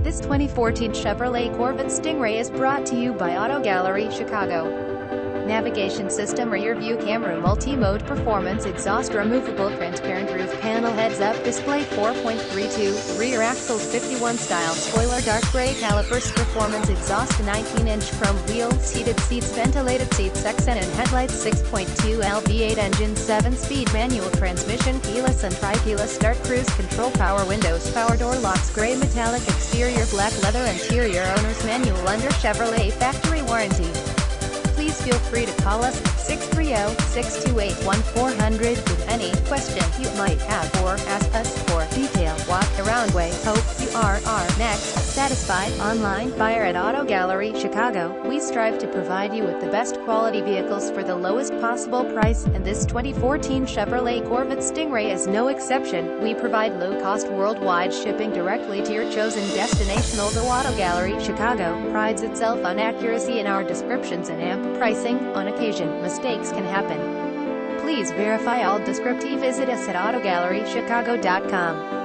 This 2014 Chevrolet Corvette Stingray is brought to you by Auto Gallery Chicago. Navigation system, rear view camera, multi-mode performance, exhaust removable, transparent roof panel, heads-up display, 4.32, rear axles, 51 style, spoiler, dark gray calipers, performance exhaust, 19-inch chrome wheels, heated seats, ventilated seats, accent and headlights, 6.2 V8 engine, 7-speed manual transmission, keyless and tri-keyless start, cruise control, power windows, power door locks, gray metallic exterior, black leather interior, owner's manual, under Chevrolet factory warranty. Please feel free to call us at 630-628-1400 with any question you might have, or ask us for detailed walk-around way. Hope you are our next satisfied online buyer at Auto Gallery Chicago. We strive to provide you with the best quality vehicles for the lowest possible price, and this 2014 Chevrolet Corvette Stingray is no exception. We provide low-cost worldwide shipping directly to your chosen destination. Although Auto Gallery Chicago prides itself on accuracy in our descriptions and ample pricing, on occasion, mistakes can happen. Please verify all descriptions. Visit us at autogallerychicago.com.